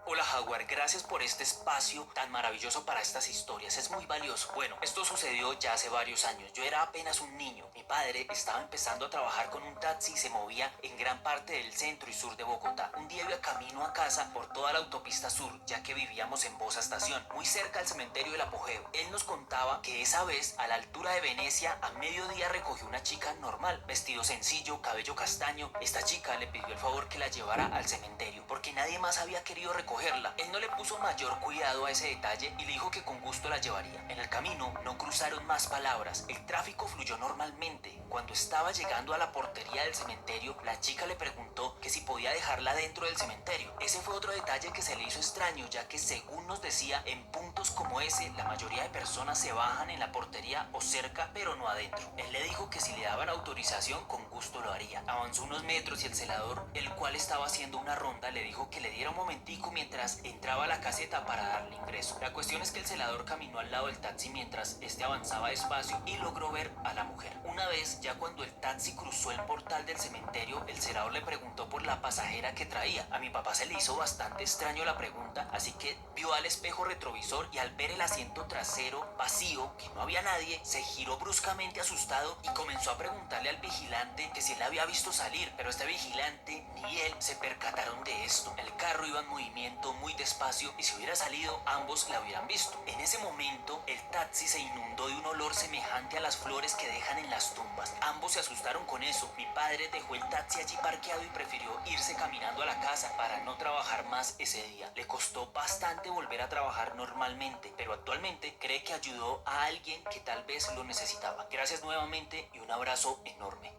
Hola Jaguar, gracias por este espacio tan maravilloso para estas historias, es muy valioso. Bueno, esto sucedió ya hace varios años, yo era apenas un niño, mi padre estaba empezando a trabajar con un taxi y se movía en gran parte del centro y sur de Bogotá. Un día iba camino a casa por toda la autopista sur, ya que vivíamos en Bosa Estación, muy cerca del cementerio del Apogeo. Él nos contaba que esa vez, a la altura de Venecia, a mediodía recogió una chica normal, vestido sencillo, cabello castaño. Esta chica le pidió el favor que la llevara al cementerio, porque nadie más había querido recogerla. Él no le puso mayor cuidado a ese detalle y le dijo que con gusto la llevaría. En el camino no cruzaron más palabras, el tráfico fluyó normalmente. Cuando estaba llegando a la portería del cementerio, la chica le preguntó que si podía dejarla dentro del cementerio. Ese fue otro detalle que se le hizo extraño, ya que según nos decía, en puntos como ese, la mayoría de personas se bajan en la portería o cerca, pero no adentro. Él le dijo que si le daban autorización, con gusto lo haría. Avanzó unos metros y el celador, el cual estaba haciendo una ronda, le dijo que le diera un momentico mientras entraba a la caseta para darle ingreso. La cuestión es que el celador caminó al lado del taxi mientras este avanzaba despacio y logró ver a la mujer. Una vez, ya cuando el taxi cruzó el portal del cementerio, el celador le preguntó por la pasajera que traía. A mi papá se le hizo bastante extraño la pregunta, así que vio al espejo retrovisor y al ver el asiento trasero vacío, que no había nadie, se giró bruscamente asustado y comenzó a preguntarle al vigilante que si él la había visto salir, pero este vigilante ni él se percataron de esto. El carro iba en movimiento muy despacio y si hubiera salido ambos la hubieran visto. En ese momento el taxi se inundó de un olor semejante a las flores que dejan en las tumbas. Ambos se asustaron con eso. Mi padre dejó el taxi allí parqueado y prefirió irse caminando a la casa para no trabajar más ese día. Le costó bastante volver a trabajar normalmente, pero actualmente cree que ayudó a alguien que tal vez lo necesitaba. Gracias nuevamente y un abrazo enorme.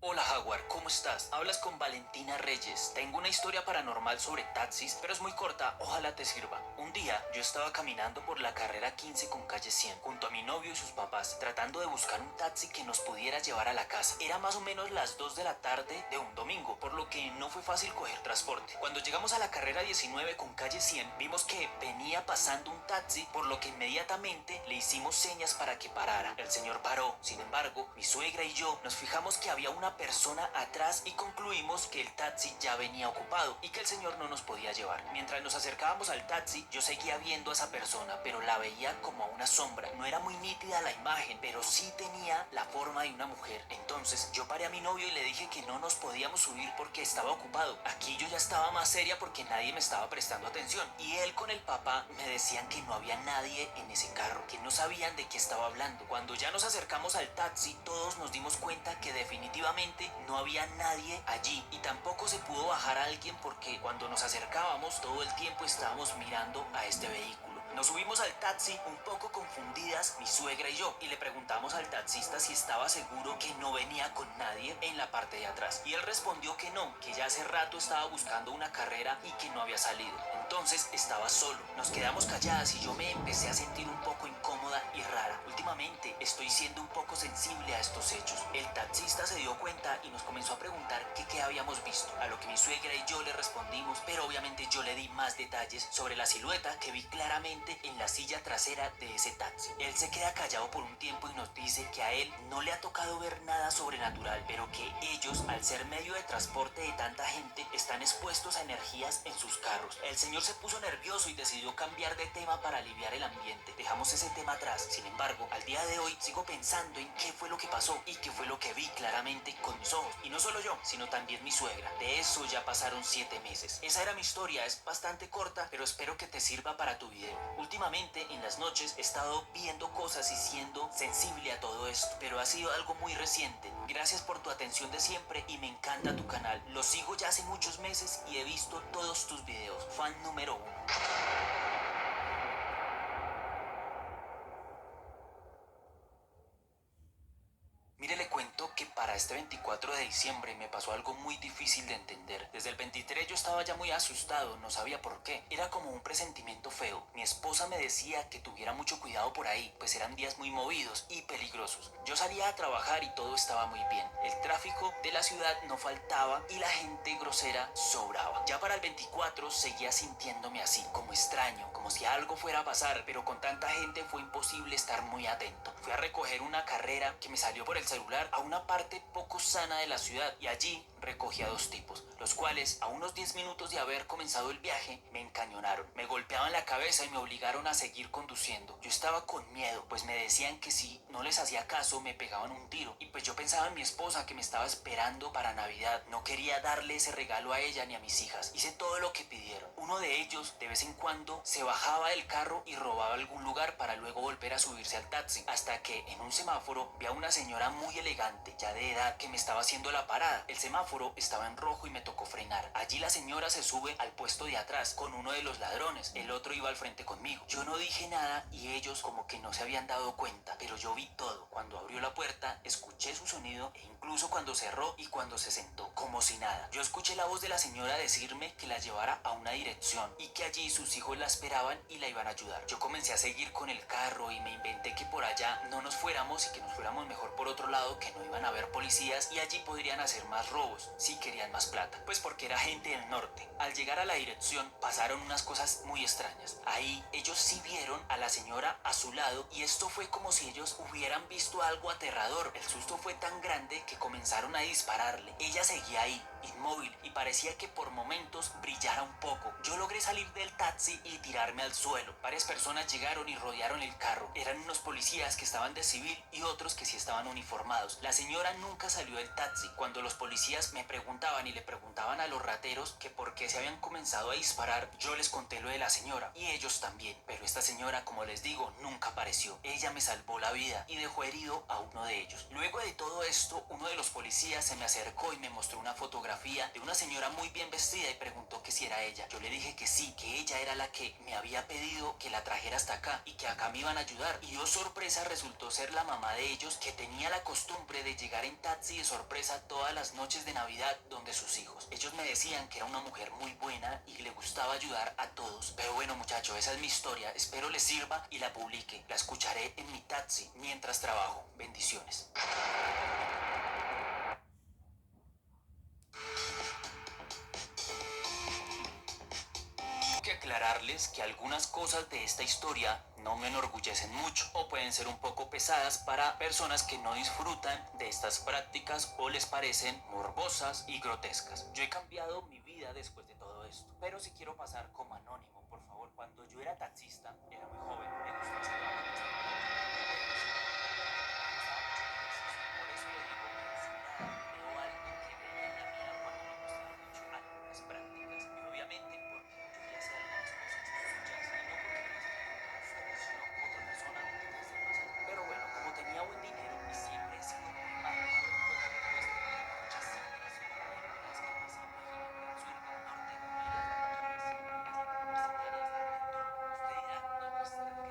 Hola Jaguar, ¿cómo estás? Hablas con Valentina Reyes. Tengo una historia paranormal sobre taxis, pero es muy corta, ojalá te sirva. Un día yo estaba caminando por la carrera 15 con calle 100, junto a mi novio y sus papás, tratando de buscar un taxi que nos pudiera llevar a la casa. Era más o menos las 2 de la tarde de un domingo, por lo que no fue fácil coger transporte. Cuando llegamos a la carrera 19 con calle 100, vimos que venía pasando un taxi, por lo que inmediatamente le hicimos señas para que parara. El señor paró, sin embargo, mi suegra y yo nos fijamos que había una persona atrás y concluimos que el taxi ya venía ocupado y que el señor no nos podía llevar. Mientras nos acercábamos al taxi, yo seguía viendo a esa persona, pero la veía como a una sombra. No era muy nítida la imagen, pero sí tenía la forma de una mujer. Entonces yo paré a mi novio y le dije que no nos podíamos subir porque estaba ocupado. Aquí yo ya estaba más seria porque nadie me estaba prestando atención. Y él con el papá me decían que no había nadie en ese carro, que no sabían de qué estaba hablando. Cuando ya nos acercamos al taxi, todos nos dimos cuenta que definitivamente no había nadie allí y tampoco se pudo bajar a alguien porque cuando nos acercábamos todo el tiempo estábamos mirando a este vehículo. Nos subimos al taxi un poco confundidas mi suegra y yo y le preguntamos al taxista si estaba seguro que no venía con nadie en la parte de atrás y él respondió que no, que ya hace rato estaba buscando una carrera y que no había salido. Entonces estaba solo. Nos quedamos calladas y yo me empecé a sentir un poco incómoda y rara. Últimamente estoy siendo un poco sensible a estos hechos. El taxista se dio cuenta y nos comenzó a preguntar que qué habíamos visto, a lo que mi suegra y yo le respondimos, pero obviamente yo le di más detalles sobre la silueta que vi claramente en la silla trasera de ese taxi. Él se queda callado por un tiempo y nos dice que a él no le ha tocado ver nada sobrenatural, pero que ellos, al ser medio de transporte de tanta gente, están expuestos a energías en sus carros. El señor se puso nervioso y decidió cambiar de tema para aliviar el ambiente. Dejamos ese tema atrás. Sin embargo, al día de hoy sigo pensando en qué fue lo que pasó y qué fue lo que vi claramente con mis ojos. Y no solo yo, sino también mi suegra. De eso ya pasaron 7 meses. Esa era mi historia, es bastante corta, pero espero que te sirva para tu video. Últimamente, en las noches, he estado viendo cosas y siendo sensible a todo esto, pero ha sido algo muy reciente. Gracias por tu atención de siempre y me encanta tu canal. Lo sigo ya hace muchos meses y he visto todos tus videos. Fan número 1. Mire, le cuento que para este 24 de diciembre me pasó algo muy difícil de entender. Desde el 23 yo estaba ya muy asustado, no sabía por qué. Era como un presentimiento feo. Mi esposa me decía que tuviera mucho cuidado por ahí, pues eran días muy movidos y peligrosos. Yo salía a trabajar y todo estaba muy bien. El tráfico de la ciudad no faltaba y la gente grosera sobraba. Ya para el 24 seguía sintiéndome así, como extraño, como si algo fuera a pasar, pero con tanta gente fue imposible estar muy atento. Fui a recoger una carrera que me salió por el celular a una parte poco sana de la ciudad y allí recogí a dos tipos, los cuales a unos 10 minutos de haber comenzado el viaje me encañonaron, me golpeaban la cabeza y me obligaron a seguir conduciendo. Yo estaba con miedo, pues me decían que si no les hacía caso me pegaban un tiro y pues yo pensaba en mi esposa que me estaba esperando para Navidad. No quería darle ese regalo a ella ni a mis hijas. Hice todo lo que pidieron. Uno de ellos de vez en cuando se bajaba del carro y robaba algún lugar para luego volver a subirse al taxi, hasta que en un semáforo vi a una señora muy elegante, ya de edad, que me estaba haciendo la parada. El semáforo estaba en rojo y me tocó frenar. Allí la señora se sube al puesto de atrás con uno de los ladrones, el otro iba al frente conmigo. Yo no dije nada y ellos como que no se habían dado cuenta, pero yo vi todo. Cuando abrió la puerta, escuché su sonido e incluso cuando cerró y cuando se sentó, como si nada. Yo escuché la voz de la señora decirme que la llevara a una dirección y que allí sus hijos la esperaban y la iban a ayudar. Yo comencé a seguir con el carro y me inventé que por allá no nos fuéramos y que nos fuéramos mejor por otro lado, que no iban a haber policías y allí podrían hacer más robos si querían más plata, pues porque era gente del norte. Al llegar a la dirección pasaron unas cosas muy extrañas. Ahí ellos sí vieron a la señora a su lado y esto fue como si ellos hubieran visto algo aterrador. El susto fue tan grande que comenzaron a dispararle. Ella seguía ahí, inmóvil, y parecía que por momentos brillara un poco. Yo logré salir del taxi y tirarme al suelo. Varias personas llegaron y rodearon el carro. Eran unos policías que estaban de civil y otros que sí estaban uniformados. La señora nunca salió del taxi. Cuando los policías me preguntaban y le preguntaban a los rateros que por qué se habían comenzado a disparar, yo les conté lo de la señora y ellos también. Pero esta señora, como les digo, nunca apareció. Ella me salvó la vida y dejó herido a uno de ellos. Luego de todo esto, uno de los policías se me acercó y me mostró una fotografía de una señora muy bien vestida y preguntó que si era ella. Yo le dije que sí, que ella era la que me había pedido que la trajera hasta acá y que acá me iban a ayudar. Y oh sorpresa, resultó ser la mamá de ellos, que tenía la costumbre de llegar en taxi de sorpresa todas las noches de Navidad donde sus hijos. Ellos me decían que era una mujer muy buena y le gustaba ayudar a todos. Pero bueno, muchachos, esa es mi historia. Espero les sirva y la publique. La escucharé en mi taxi mientras trabajo. Bendiciones. Tengo que aclararles que algunas cosas de esta historia no me enorgullecen mucho o pueden ser un poco pesadas para personas que no disfrutan de estas prácticas o les parecen morbosas y grotescas. Yo he cambiado mi vida después de todo esto, pero si quiero pasar como anónimo, por favor. Cuando yo era taxista, era muy joven, me gustaba hacer por eso le digo que si veo algo que vea en la mía cuando me gustan mucho algunas prácticas, y obviamente porque yo ya sé algunas cosas suyas y no porque las ustedes, sino otra persona que esté pasando. Pero bueno, como tenía buen dinero y siempre he sido muy malo para los juegos de apuestas, muchas cifras y películas que ni se imaginan del sur, del norte, y las universitarias de pronto usted dirá, no, pues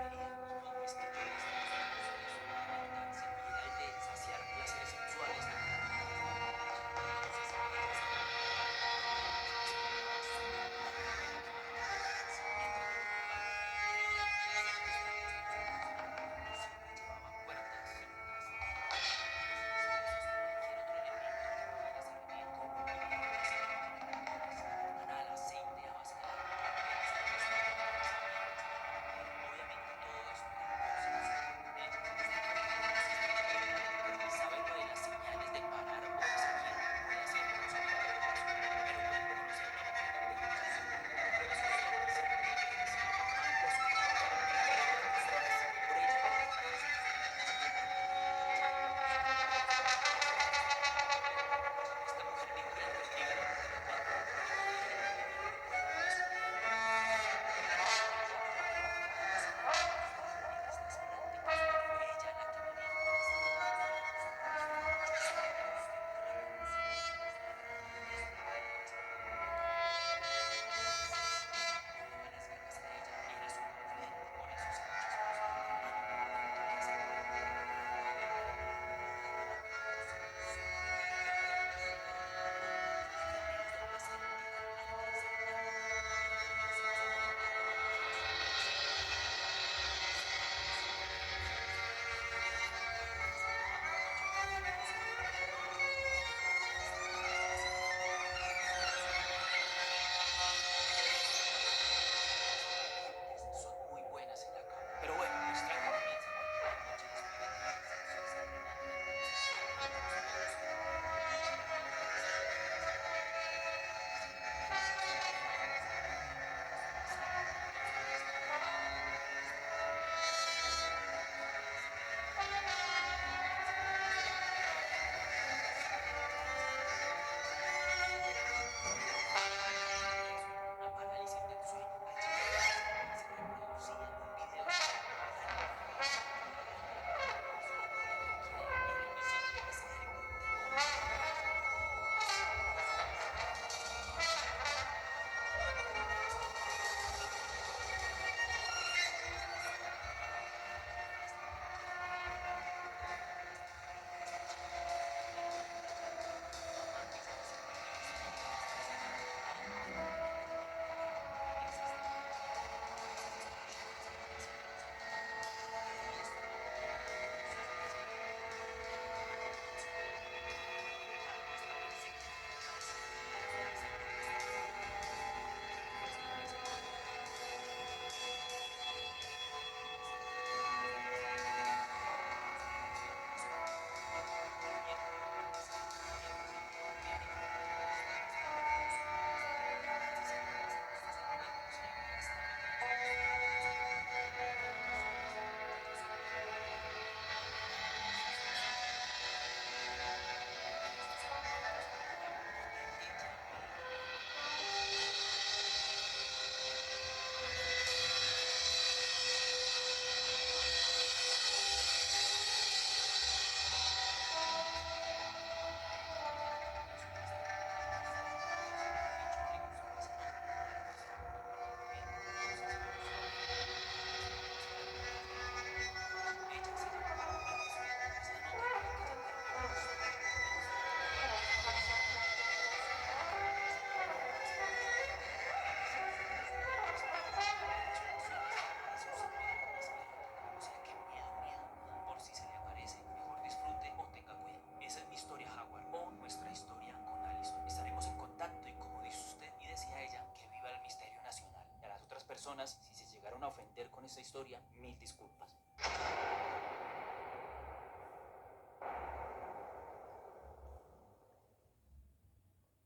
personas, si se llegaron a ofender con esta historia, mil disculpas.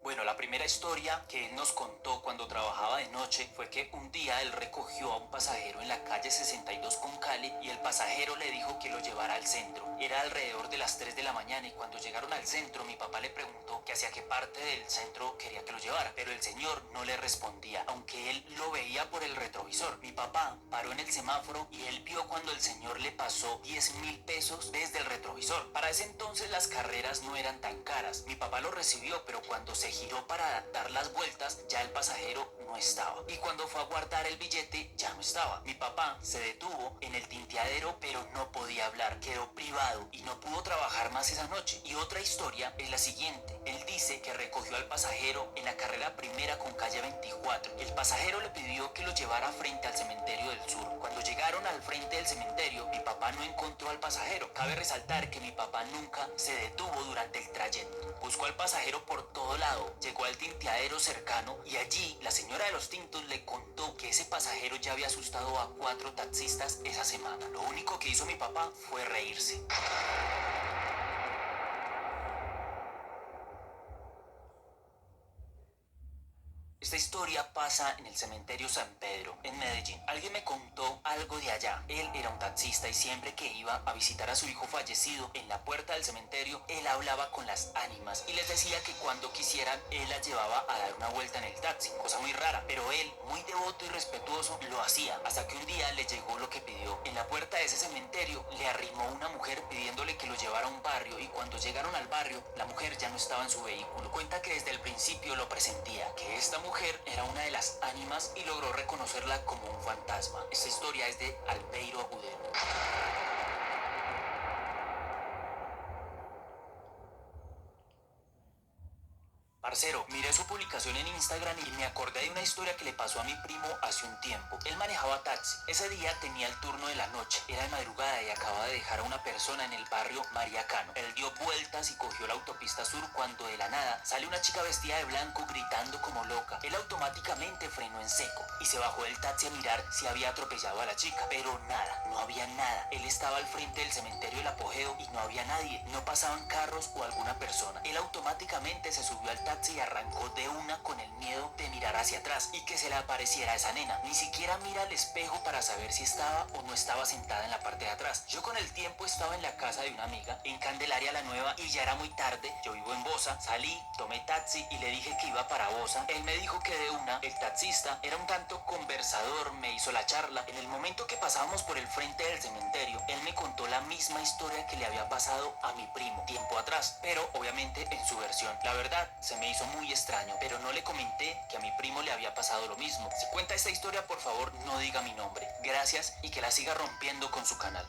Bueno, la primera historia que él nos contó cuando trabajaba de noche fue que un día él recogió a un pasajero en la calle 62 con Cali y el pasajero le dijo que lo llevara al centro. Era alrededor de las 3 de la mañana y cuando llegaron al centro mi papá le preguntó que hacia qué parte del centro quería que lo llevara, pero el señor no le respondía, aunque él lo veía por el retrovisor. Mi papá paró en el semáforo y él vio cuando el señor le pasó 10.000 pesos desde el retrovisor. Para ese entonces las carreras no eran tan caras. Mi papá lo recibió, pero cuando se giró para dar las vueltas, ya el pasajero no estaba. Y cuando fue a guardar el billete, ya no estaba. Mi papá se detuvo en el tinteadero, pero no podía hablar. Quedó privado y no pudo trabajar más esa noche. Y otra historia es la siguiente. Él dice que recogió al pasajero en la carrera primera con calle 24. El pasajero le pidió que lo llevara frente al cementerio del sur. Cuando llegaron al frente del cementerio, mi papá no encontró al pasajero. Cabe resaltar que mi papá nunca se detuvo durante el trayecto. Buscó al pasajero por todo lado, llegó al tinteadero cercano y allí la señora de los tintos le contó que ese pasajero ya había asustado a 4 taxistas esa semana. Lo único que hizo mi papá fue reírse. Esta historia pasa en el cementerio San Pedro, en Medellín. Alguien me contó algo de allá. Él era un taxista y siempre que iba a visitar a su hijo fallecido en la puerta del cementerio, él hablaba con las ánimas y les decía que cuando quisieran, él las llevaba a dar una vuelta en el taxi. Cosa muy rara, pero él, muy devoto y respetuoso, lo hacía. Hasta que un día le llegó lo que pidió. En la puerta de ese cementerio le arrimó una mujer pidiéndole que lo llevara a un barrio y cuando llegaron al barrio, la mujer ya no estaba en su vehículo. Cuenta que desde el principio lo presentía, que esta mujer era una de las ánimas y logró reconocerla como un fantasma. Esta historia es de Albeiro Agudelo. Parcero, miré su publicación en Instagram y me acordé de una historia que le pasó a mi primo hace un tiempo. Él manejaba taxi. Ese día tenía el turno de la noche. Era de madrugada y acababa de dejar a una persona en el barrio María Cano. Él dio vueltas y cogió la autopista sur cuando de la nada sale una chica vestida de blanco gritando como loca. Él automáticamente frenó en seco y se bajó del taxi a mirar si había atropellado a la chica. Pero nada, no había nada. Él estaba al frente del cementerio del Apogeo y no había nadie. No pasaban carros o alguna persona. Él automáticamente se subió al taxi y arrancó de una con el miedo de mirar hacia atrás y que se le apareciera esa nena. Ni siquiera mira al espejo para saber si estaba o no estaba sentada en la parte de atrás. Yo con el tiempo estaba en la casa de una amiga en Candelaria la Nueva y ya era muy tarde. Yo vivo en Bosa. Salí, tomé taxi y le dije que iba para Bosa. Él me dijo que de una, el taxista era un tanto conversador, me hizo la charla. En el momento que pasábamos por el frente del cementerio, él me contó la misma historia que le había pasado a mi primo tiempo atrás, pero obviamente en su versión. La verdad, se me hizo muy extraño, pero no le comenté que a mi primo le había pasado lo mismo. Si cuenta esta historia, por favor, no diga mi nombre. Gracias y que la siga rompiendo con su canal.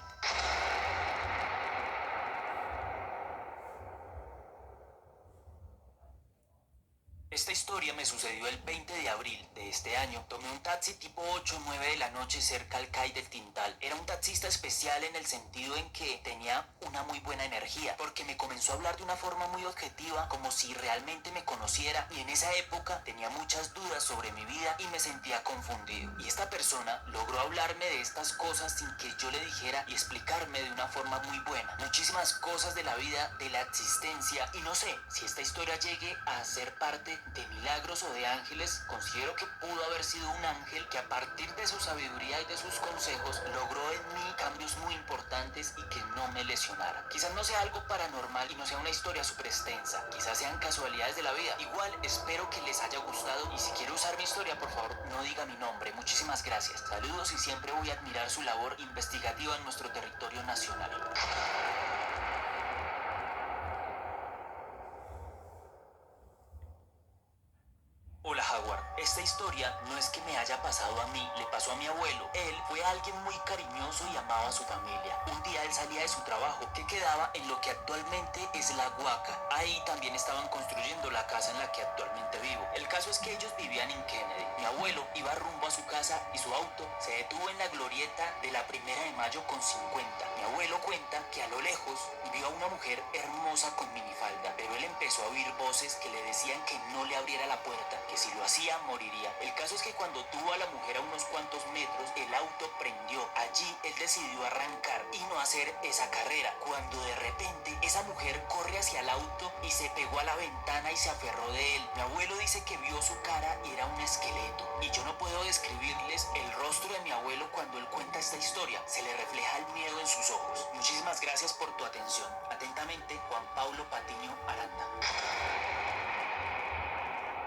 Esta historia me sucedió el 20 de abril de este año. Tomé un taxi tipo 8 o 9 de la noche cerca al CAI del Tintal. Era un taxista especial en el sentido en que tenía una muy buena energía, porque me comenzó a hablar de una forma muy objetiva, como si realmente me conociera, y en esa época tenía muchas dudas sobre mi vida y me sentía confundido. Y esta persona logró hablarme de estas cosas sin que yo le dijera y explicarme de una forma muy buena. Muchísimas cosas de la vida, de la existencia, y no sé si esta historia llegue a ser parte de milagros o de ángeles. Considero que pudo haber sido un ángel que a partir de su sabiduría y de sus consejos logró en mí cambios muy importantes y que no me lesionara. Quizás no sea algo paranormal y no sea una historia súper extensa, quizás sean casualidades de la vida. Igual espero que les haya gustado y si quiere usar mi historia, por favor no diga mi nombre. Muchísimas gracias, saludos y siempre voy a admirar su labor investigativa en nuestro territorio nacional. Hola Howard, esta historia no es que me haya pasado a mí, le pasó a mi abuelo. Él fue alguien muy cariñoso y amaba a su familia. Un día él salía de su trabajo, que quedaba en lo que actualmente es La Guaca. Ahí también estaban construyendo la casa en la que actualmente vivo. El caso es que ellos vivían en Kennedy. Mi abuelo abuelo iba rumbo a su casa y su auto se detuvo en la glorieta de la 1 de Mayo con 50. Mi abuelo cuenta que a lo lejos vio a una mujer hermosa con minifalda, pero él empezó a oír voces que le decían que no le abriera la puerta, que si lo hacía moriría. El caso es que cuando tuvo a la mujer a unos cuantos metros, el auto prendió. Allí él decidió arrancar y no hacer esa carrera, cuando de repente esa mujer corre hacia el auto y se pegó a la ventana y se aferró de él. Mi abuelo dice que vio su cara y era un esqueleto, y yo no puedo describirles el rostro de mi abuelo cuando él cuenta esta historia. Se le refleja el miedo en sus ojos. Muchísimas gracias por tu atención. Atentamente, Juan Pablo Patiño Aranda.